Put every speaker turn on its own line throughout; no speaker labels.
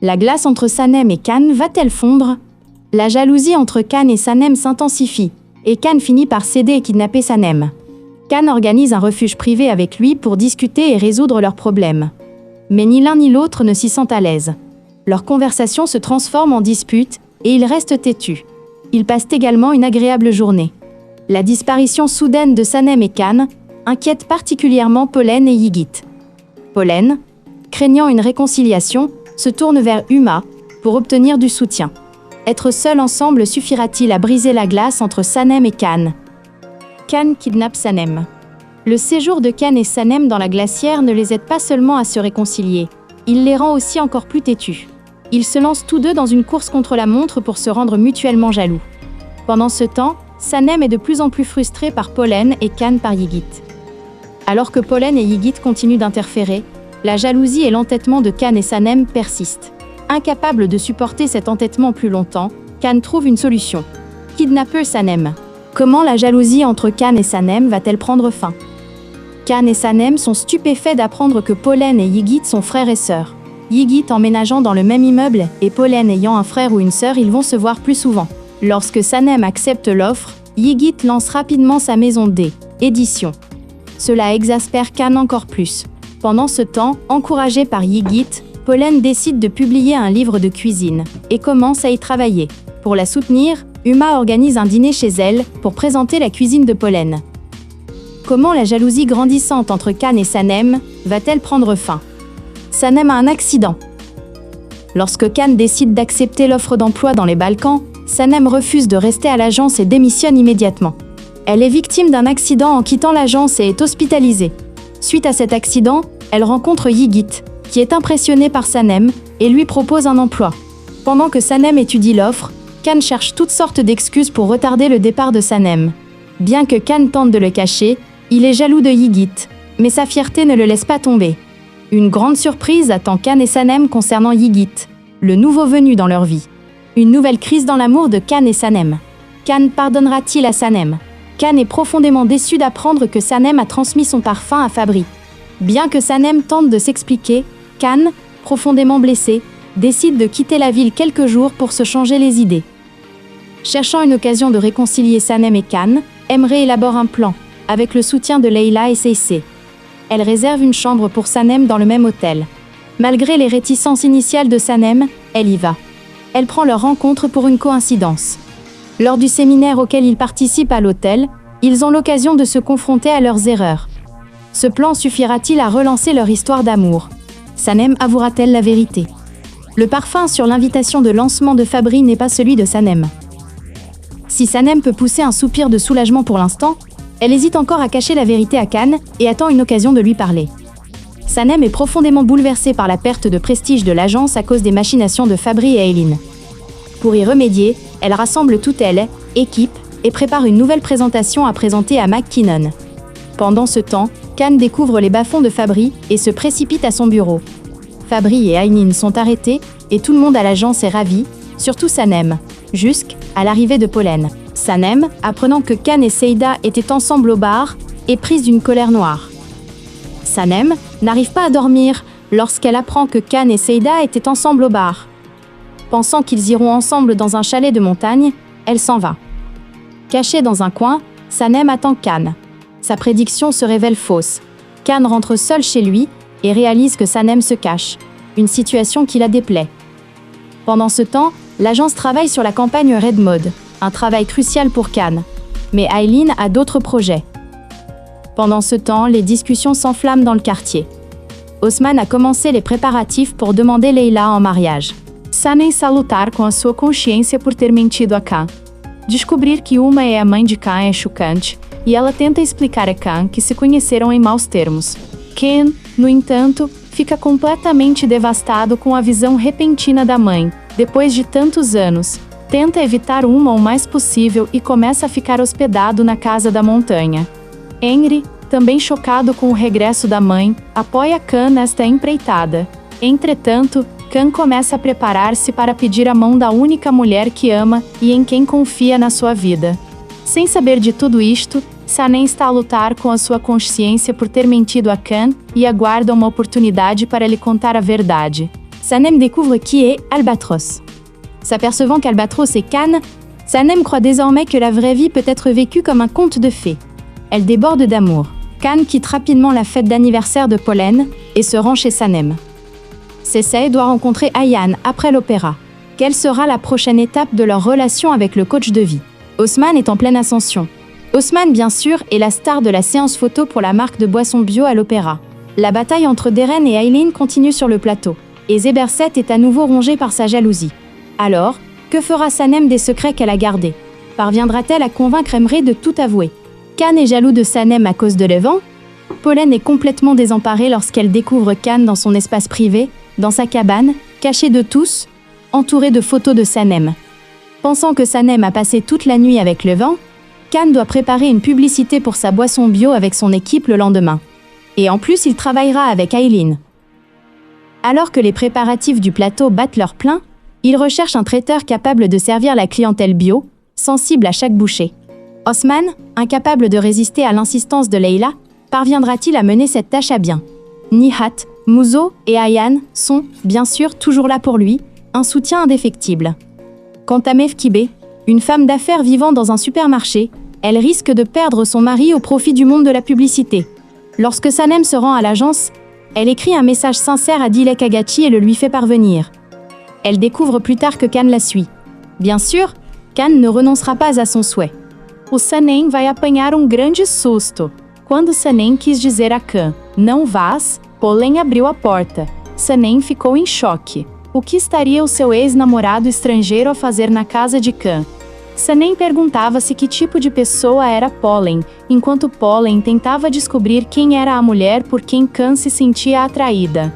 La glace entre Sanem et Can va-t-elle fondre? La jalousie entre Can et Sanem s'intensifie, et Can finit par céder et kidnapper Sanem. Can organise un refuge privé avec lui pour discuter et résoudre leurs problèmes. Mais ni l'un ni l'autre ne s'y sentent à l'aise. Leur conversation se transforme en dispute et ils restent têtus. Ils passent également une agréable journée. La disparition soudaine de Sanem et Can inquiète particulièrement Pollen et Yigit. Pollen, craignant une réconciliation, se tourne vers Uma pour obtenir du soutien. Être seuls ensemble suffira-t-il à briser la glace entre Sanem et Can? Can kidnappe Sanem. Le séjour de Can et Sanem dans la glacière ne les aide pas seulement à se réconcilier, il les rend aussi encore plus têtus. Ils se lancent tous deux dans une course contre la montre pour se rendre mutuellement jaloux. Pendant ce temps, Sanem est de plus en plus frustré par Pollen et Can par Yigit. Alors que Pollen et Yigit continuent d'interférer, la jalousie et l'entêtement de Can et Sanem persistent. Incapable de supporter cet entêtement plus longtemps, Can trouve une solution. Kidnapper Sanem. Comment la jalousie entre Can et Sanem va-t-elle prendre fin? Can et Sanem sont stupéfaits d'apprendre que Pollen et Yigit sont frères et sœurs. Yigit emménageant dans le même immeuble et Pollen ayant un frère ou une sœur, ils vont se voir plus souvent. Lorsque Sanem accepte l'offre, Yigit lance rapidement sa maison d'édition. Cela exaspère Can encore plus. Pendant ce temps, encouragé par Yigit, Pollen décide de publier un livre de cuisine et commence à y travailler. Pour la soutenir, Uma organise un dîner chez elle pour présenter la cuisine de Pollen. Comment la jalousie grandissante entre Can et Sanem va-t-elle prendre fin? Sanem a un accident. Lorsque Can décide d'accepter l'offre d'emploi dans les Balkans, Sanem refuse de rester à l'agence et démissionne immédiatement. Elle est victime d'un accident en quittant l'agence et est hospitalisée. Suite à cet accident, elle rencontre Yigit, qui est impressionné par Sanem et lui propose un emploi. Pendant que Sanem étudie l'offre, Can cherche toutes sortes d'excuses pour retarder le départ de Sanem. Bien que Can tente de le cacher, il est jaloux de Yigit, mais sa fierté ne le laisse pas tomber. Une grande surprise attend Can et Sanem concernant Yigit, le nouveau venu dans leur vie. Une nouvelle crise dans l'amour de Can et Sanem. Can pardonnera-t-il à Sanem? Can est profondément déçu d'apprendre que Sanem a transmis son parfum à Fabri. Bien que Sanem tente de s'expliquer, Can, profondément blessé, décide de quitter la ville quelques jours pour se changer les idées. Cherchant une occasion de réconcilier Sanem et Can, Emre élabore un plan, avec le soutien de Leila et Seissé. Elle réserve une chambre pour Sanem dans le même hôtel. Malgré les réticences initiales de Sanem, elle y va. Elle prend leur rencontre pour une coïncidence. Lors du séminaire auquel ils participent à l'hôtel, ils ont l'occasion de se confronter à leurs erreurs. Ce plan suffira-t-il à relancer leur histoire d'amour? Sanem avouera-t-elle la vérité? Le parfum sur l'invitation de lancement de Fabri n'est pas celui de Sanem. Si Sanem peut pousser un soupir de soulagement pour l'instant, elle hésite encore à cacher la vérité à Can et attend une occasion de lui parler. Sanem est profondément bouleversée par la perte de prestige de l'agence à cause des machinations de Fabri et Aileen. Pour y remédier, elle rassemble toute elle, équipe, et prépare une nouvelle présentation à présenter à McKinnon. Pendant ce temps, Can découvre les bas-fonds de Fabri et se précipite à son bureau. Fabri et Aileen sont arrêtés et tout le monde à l'agence est ravi, surtout Sanem, jusqu'à l'arrivée de Pollen. Sanem, apprenant que Can et Seida étaient ensemble au bar, est prise d'une colère noire. Sanem n'arrive pas à dormir lorsqu'elle apprend que Can et Seida étaient ensemble au bar. Pensant qu'ils iront ensemble dans un chalet de montagne, elle s'en va. Cachée dans un coin, Sanem attend Can. Sa prédiction se révèle fausse. Can rentre seul chez lui et réalise que Sanem se cache, une situation qui la déplaît. Pendant ce temps, l'agence travaille sur la campagne Red Mode, un travail crucial pour Can. Mais Aileen a d'autres projets. Pendant ce temps, les discussions s'enflamment dans le quartier. Osman a commencé les préparatifs pour demander Leila en mariage. Sanem está a lutar com a sua consciência por ter mentido a Can. Descobrir que Uma é a mãe de Can é chocante, e ela tenta explicar a Can que se conheceram em maus termos. Ken, no entanto, fica completamente devastado com a visão repentina da mãe, depois de tantos anos. Tenta evitar Uma o mais possível e começa a ficar hospedado na casa da montanha. Henry, também chocado com o regresso da mãe, apoia Can nesta empreitada. Entretanto, Can começa a preparar-se para pedir a mão da única mulher que ama e em quem confia na sua vida. Sem saber de tudo isto, Sanem está a lutar com a sua consciência por ter mentido a Can e aguarda uma oportunidade para lhe contar a verdade. Sanem découvre qui est Albatros. S'apercevant qu'Albatros est Khan, Sanem croit désormais que la vraie vie peut être vécue comme un conte de fées. Elle déborde d'amour. Khan quitte rapidement la fête d'anniversaire de Pollen et se rend chez Sanem. Cessay doit rencontrer Ayaan après l'opéra. Quelle sera la prochaine étape de leur relation avec le coach de vie? Osman est en pleine ascension. Osman, bien sûr, est la star de la séance photo pour la marque de boissons bio à l'opéra. La bataille entre Deren et Aileen continue sur le plateau, et Zeberset est à nouveau rongé par sa jalousie. Alors, que fera Sanem des secrets qu'elle a gardés? Parviendra-t-elle à convaincre Emre de tout avouer? Khan est jaloux de Sanem à cause de Levant. Pollen est complètement désemparée lorsqu'elle découvre Khan dans son espace privé, dans sa cabane, caché de tous, entouré de photos de Sanem. Pensant que Sanem a passé toute la nuit avec Levant, Khan doit préparer une publicité pour sa boisson bio avec son équipe le lendemain. Et en plus, il travaillera avec Aileen. Alors que les préparatifs du plateau battent leur plein, il recherche un traiteur capable de servir la clientèle bio, sensible à chaque bouchée. Osman, incapable de résister à l'insistance de Leila, parviendra-t-il à mener cette tâche à bien? Nihat, Muzo et Ayaan sont, bien sûr, toujours là pour lui, un soutien indéfectible. Quant à Mefkibé, une femme d'affaires vivant dans un supermarché, elle risque de perdre son mari au profit du monde de la publicité. Lorsque Sanem se rend à l'agence, elle écrit un message sincère à Dilek Agachi et le lui fait parvenir. Elle découvre plus tard que Khan la suit. Bien sûr, Khan ne renoncera pas à son souhait. O Sanem vai apanhar grande susto. Quando Sanem quis dizer a Khan, não vás, Pollen abriu a porta. Sanem ficou em choque. O que estaria o seu ex-namorado estrangeiro a fazer na casa de Khan? Sanem perguntava-se que tipo de pessoa era Pollen, enquanto Pollen tentava descobrir quem era a mulher por quem Khan se sentia atraída.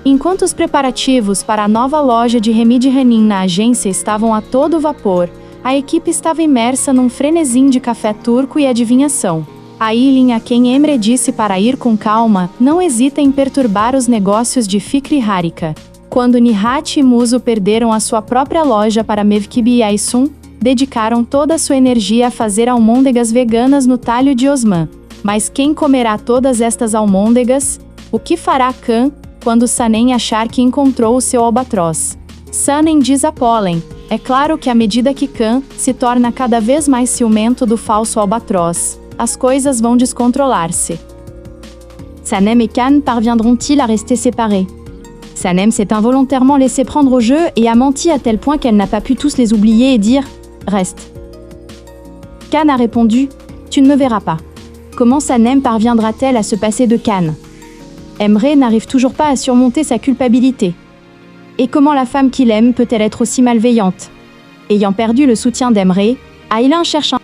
Enquanto os preparativos para a nova loja de Remy de Renin na agência estavam a todo vapor, a equipe estava imersa num frenesim de café turco e adivinhação. Aileen, a quem Emre disse para ir com calma, não hesita em perturbar os negócios de Fikri Harika. Quando Nihat e Muzo perderam a sua própria loja para Mevkibi e Aysun, dedicaram toda a sua energia a fazer almôndegas veganas no talho de Osman. Mas quem comerá todas estas almôndegas? O que fará Khan quando Sanem achar que encontrou o seu albatroz? Sanem diz a Pollen: é claro que à medida que Khan se torna cada vez mais ciumento do falso albatroz, as coisas vão descontrolar-se. Sanem et Khan parviendront-ils à rester séparés? Sanem s'est involontairement laissé prendre au jeu et a menti à tel point qu'elle n'a pas pu tous les oublier et dire « Reste ». Khan a répondu « Tu ne me verras pas ». Comment Sanem parviendra-t-elle à se passer de Khan? Emre n'arrive toujours pas à surmonter sa culpabilité. Et comment la femme qu'il aime peut-elle être aussi malveillante? Ayant perdu le soutien d'Emre, Aylan cherche un